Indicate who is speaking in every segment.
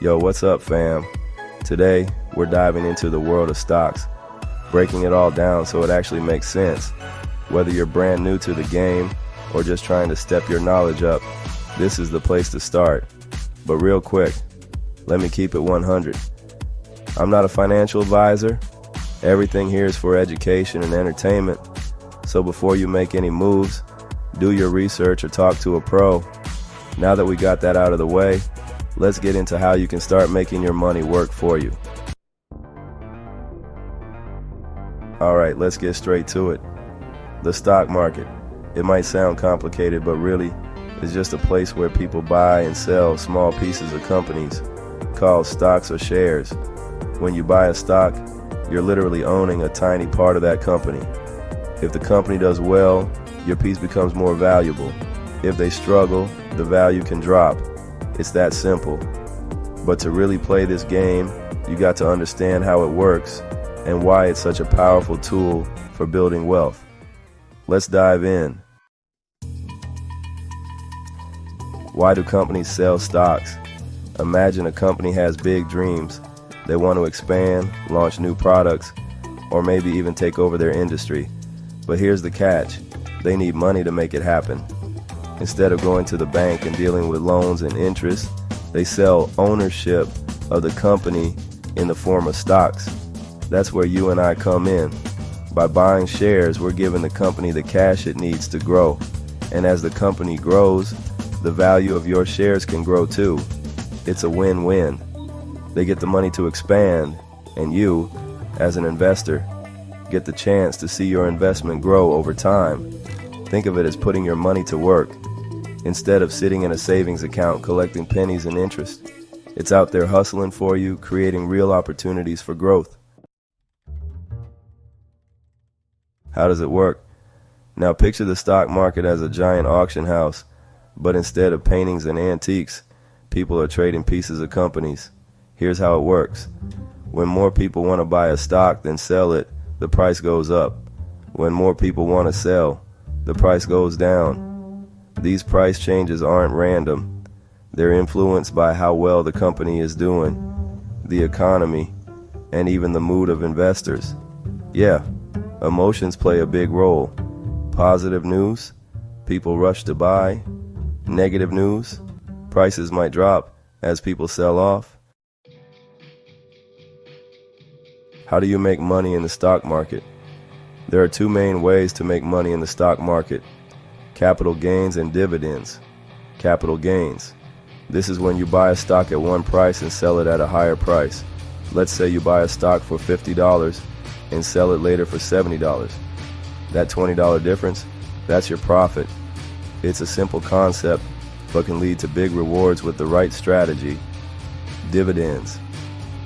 Speaker 1: Yo, what's up, fam? Today, we're diving into the world of stocks, breaking it all down so it actually makes sense. Whether you're brand new to the game or just trying to step your knowledge up, this is the place to start. But real quick, let me keep it 100. I'm not a financial advisor. Everything here is for education and entertainment. So before you make any moves, do your research or talk to a pro. Now that we got that out of the way, let's get into how you can start making your money work for you. Alright, let's get straight to it. The stock market. It might sound complicated, but really, it's just a place where people buy and sell small pieces of companies called stocks or shares. When you buy a stock, you're literally owning a tiny part of that company. If the company does well, your piece becomes more valuable. If they struggle, the value can drop. It's that simple. But to really play this game, you got to understand how it works and why it's such a powerful tool for building wealth. Let's dive in. Why do companies sell stocks? Imagine a company has big dreams. They want to expand, launch new products, or maybe even take over their industry. But here's the catch. They need money to make it happen. Instead of going to the bank and dealing with loans and interest, they sell ownership of the company in the form of stocks. That's where you and I come in. By buying shares, we're giving the company the cash it needs to grow. And as the company grows, the value of your shares can grow too. It's a win-win. They get the money to expand, and you, as an investor, get the chance to see your investment grow over time. Think of it as putting your money to work. Instead of sitting in a savings account collecting pennies and interest, it's out there hustling for you, creating real opportunities for growth. How does it work? Now picture the stock market as a giant auction house, but instead of paintings and antiques, people are trading pieces of companies. Here's how it works. When more people want to buy a stock than sell it, the price goes up. When more people want to sell, the price goes down. These price changes aren't random. They're influenced by how well the company is doing, the economy, and even the mood of investors. Yeah, emotions play a big role. Positive news, people rush to buy. Negative news, prices might drop as people sell off. How do you make money in the stock market? There are two main ways to make money in the stock market: capital gains and dividends. Capital gains. This is when you buy a stock at one price and sell it at a higher price. Let's say you buy a stock for $50 and sell it later for $70. That $20 difference, that's your profit. It's a simple concept, but can lead to big rewards with the right strategy. Dividends.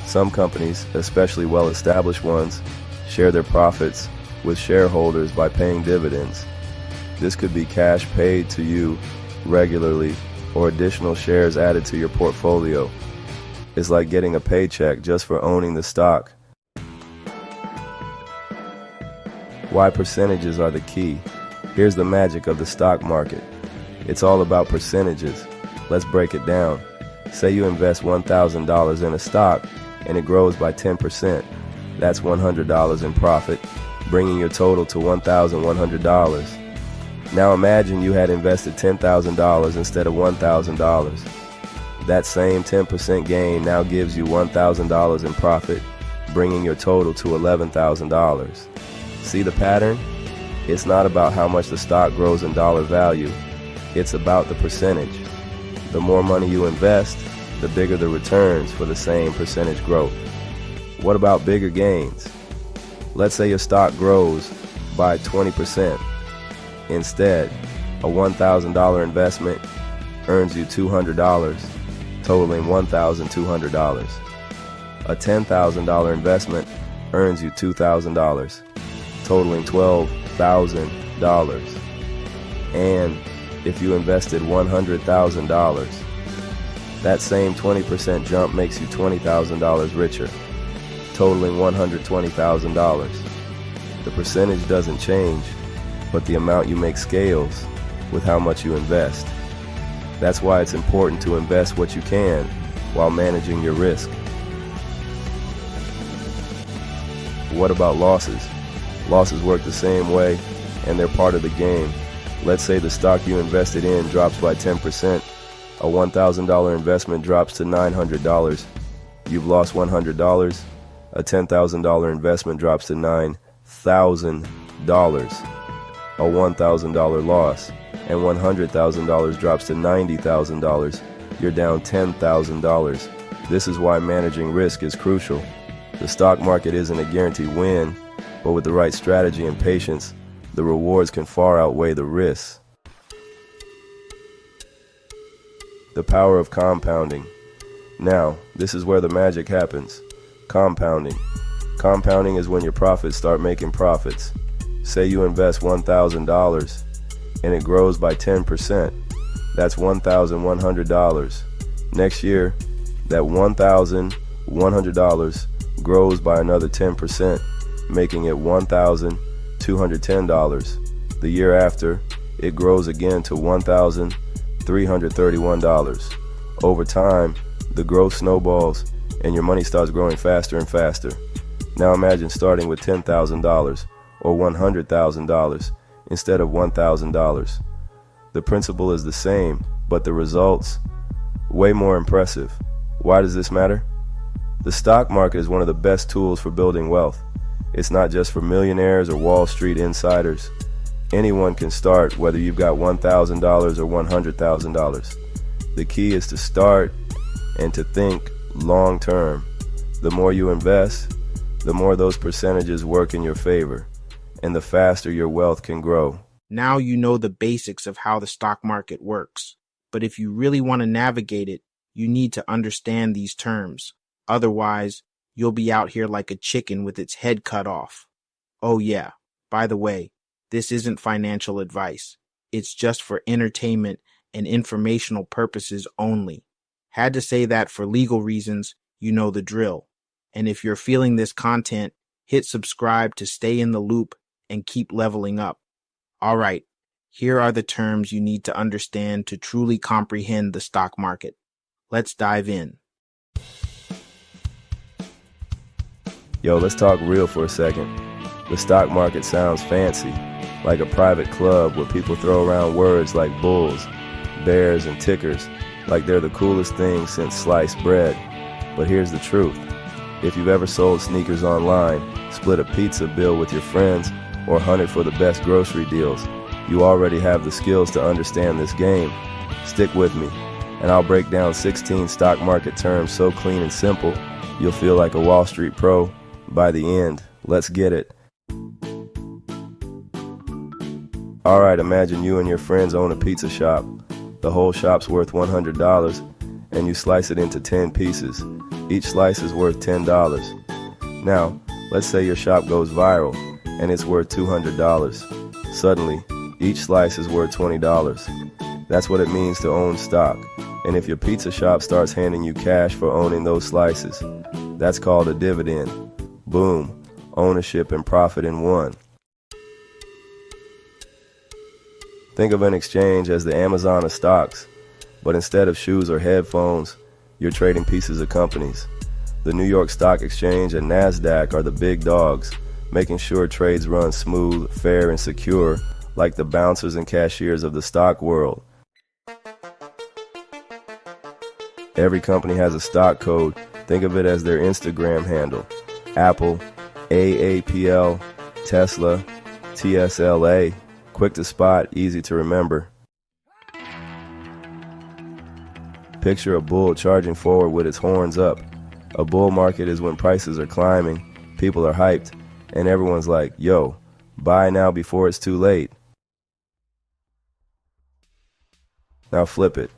Speaker 1: Some companies, especially well-established ones, share their profits with shareholders by paying dividends. This could be cash paid to you regularly or additional shares added to your portfolio. It's like getting a paycheck just for owning the stock. Why percentages are the key? Here's the magic of the stock market. It's all about percentages. Let's break it down. Say you invest $1,000 in a stock and it grows by 10%. That's $100 in profit, bringing your total to $1,100. Now imagine you had invested $10,000 instead of $1,000. That same 10% gain now gives you $1,000 in profit, bringing your total to $11,000. See the pattern? It's not about how much the stock grows in dollar value. It's about the percentage. The more money you invest, the bigger the returns for the same percentage growth. What about bigger gains? Let's say your stock grows by 20%. Instead, a $1,000 investment earns you $200, totaling $1,200. A $10,000 investment earns you $2,000, totaling $12,000. And if you invested $100,000, that same 20% jump makes you $20,000 richer, totaling $120,000. The percentage doesn't change, but the amount you make scales with how much you invest. That's why it's important to invest what you can while managing your risk. What about losses? Losses work the same way, and they're part of the game. Let's say the stock you invested in drops by 10%. A $1,000 investment drops to $900. You've lost $100. A $10,000 investment drops to $9,000. A $1,000 loss. And $100,000 drops to $90,000. You're down $10,000. This is why managing risk is crucial. The stock market isn't a guaranteed win, but with the right strategy and patience, the rewards can far outweigh the risks. The power of compounding. Now, this is where the magic happens. Compounding. Compounding is when your profits start making profits. Say you invest $1,000 and it grows by 10%. That's $1,100. Next year, that $1,100 grows by another 10%, making it $1,210. The year after, it grows again to $1,331. Over time, the growth snowballs and your money starts growing faster and faster. Now imagine starting with $10,000 or $100,000 instead of $1,000. The principle is the same, but the results, way more impressive. Why does this matter? The stock market is one of the best tools for building wealth. It's not just for millionaires or Wall Street insiders. Anyone can start, whether you've got $1,000 or $100,000. The key is to start and to think long term. The more you invest, the more those percentages work in your favor, and the faster your wealth can grow.
Speaker 2: Now you know the basics of how the stock market works. But if you really want to navigate it, you need to understand these terms. Otherwise, you'll be out here like a chicken with its head cut off. Oh yeah, by the way, this isn't financial advice. It's just for entertainment and informational purposes only. Had to say that for legal reasons, you know the drill. And if you're feeling this content, hit subscribe to stay in the loop and keep leveling up. All right, here are the terms you need to understand to truly comprehend the stock market. Let's dive in.
Speaker 1: Yo, let's talk real for a second. The stock market sounds fancy, like a private club where people throw around words like bulls, bears, and tickers, like they're the coolest thing since sliced bread. But here's the truth. If you've ever sold sneakers online, split a pizza bill with your friends, or hunted for the best grocery deals, you already have the skills to understand this game. Stick with me, and I'll break down 16 stock market terms so clean and simple, you'll feel like a Wall Street pro by the end. Let's get it. Alright, imagine you and your friends own a pizza shop. The whole shop's worth $100, and you slice it into 10 pieces. Each slice is worth $10. Now, let's say your shop goes viral, and it's worth $200. Suddenly, each slice is worth $20. That's what it means to own stock. And if your pizza shop starts handing you cash for owning those slices, that's called a dividend. Boom, ownership and profit in one. Think of an exchange as the Amazon of stocks, but instead of shoes or headphones, you're trading pieces of companies. The New York Stock Exchange and NASDAQ are the big dogs, making sure trades run smooth, fair, and secure, like the bouncers and cashiers of the stock world. Every company has a stock code. Think of it as their Instagram handle. Apple, AAPL, Tesla, TSLA. Quick to spot, easy to remember. Picture a bull charging forward with its horns up. A bull market is when prices are climbing, people are hyped, and everyone's like, yo, buy now before it's too late. Now flip it.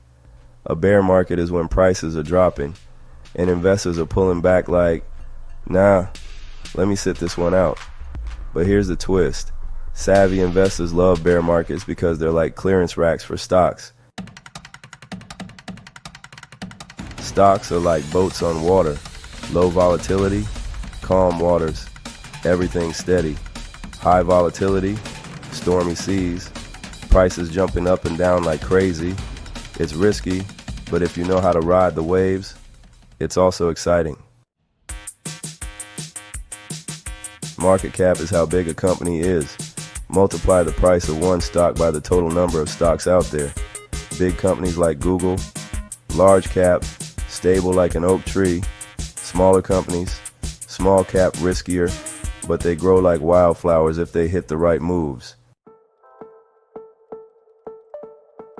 Speaker 1: A bear market is when prices are dropping, and investors are pulling back like, nah, let me sit this one out. But here's the twist. Savvy investors love bear markets because they're like clearance racks for stocks. Stocks are like boats on water. Low volatility, calm waters, everything steady. High volatility, stormy seas, prices jumping up and down like crazy. It's risky, but if you know how to ride the waves, It's also exciting. Market cap is how big a company is. Multiply the price of one stock by the total number of stocks out there. Big companies like Google, large cap, stable like an oak tree. Smaller companies, small cap, riskier, but they grow like wildflowers if they hit the right moves.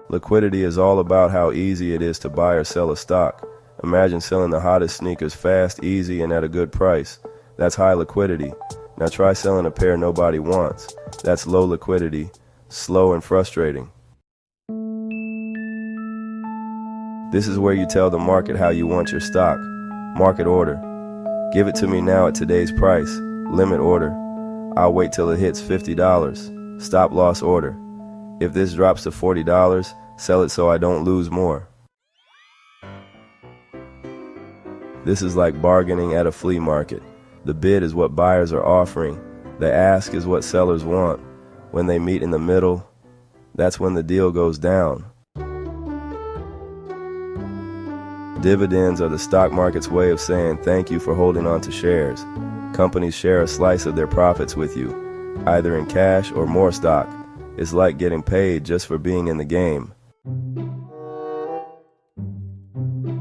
Speaker 1: Liquidity is all about how easy it is to buy or sell a stock. Imagine selling the hottest sneakers fast, easy, and at a good price. That's high liquidity. Now try selling a pair nobody wants. That's low liquidity, slow and frustrating. This is where you tell the market how you want your stock. Market order. Give it to me now at today's price. Limit order. I'll wait till it hits $50. Stop loss order. If this drops to $40, sell it so I don't lose more. This is like bargaining at a flea market. The bid is what buyers are offering. The ask is what sellers want. When they meet in the middle, that's when the deal goes down. Dividends are the stock market's way of saying thank you for holding on to shares. Companies share a slice of their profits with you, either in cash or more stock. It's like getting paid just for being in the game.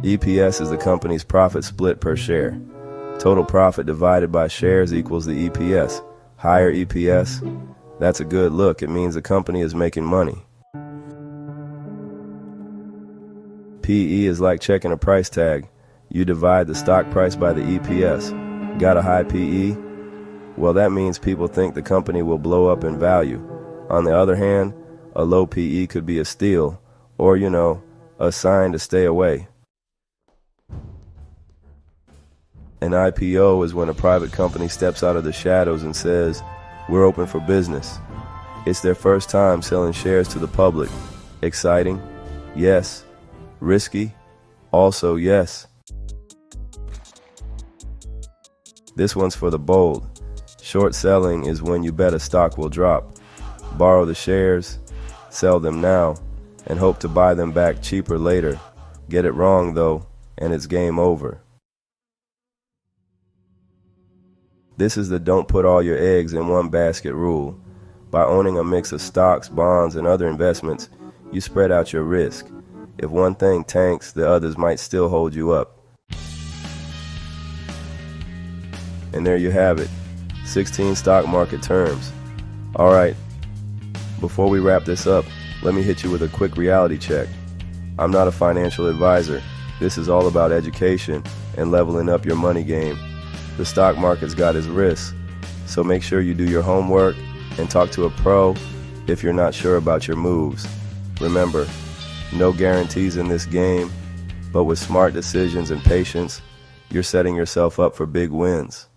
Speaker 1: EPS is the company's profit split per share. Total profit divided by shares equals the EPS. Higher EPS, that's a good look. It means the company is making money. PE is like checking a price tag. You divide the stock price by the EPS. Got a high PE? Well, that means people think the company will blow up in value. On the other hand, a low PE could be a steal, or, a sign to stay away. An IPO is when a private company steps out of the shadows and says, "We're open for business." It's their first time selling shares to the public. Exciting? Yes. Risky? Also yes. This one's for the bold. Short selling is when you bet a stock will drop. Borrow the shares, sell them now, and hope to buy them back cheaper later. Get it wrong though, and it's game over. This is the don't put all your eggs in one basket rule. By owning a mix of stocks, bonds, and other investments, you spread out your risk. If one thing tanks, the others might still hold you up. And there you have it, 16 stock market terms. All right, before we wrap this up, let me hit you with a quick reality check. I'm not a financial advisor. This is all about education and leveling up your money game. The stock market's got its risks, so make sure you do your homework and talk to a pro if you're not sure about your moves. Remember, no guarantees in this game, but with smart decisions and patience, you're setting yourself up for big wins.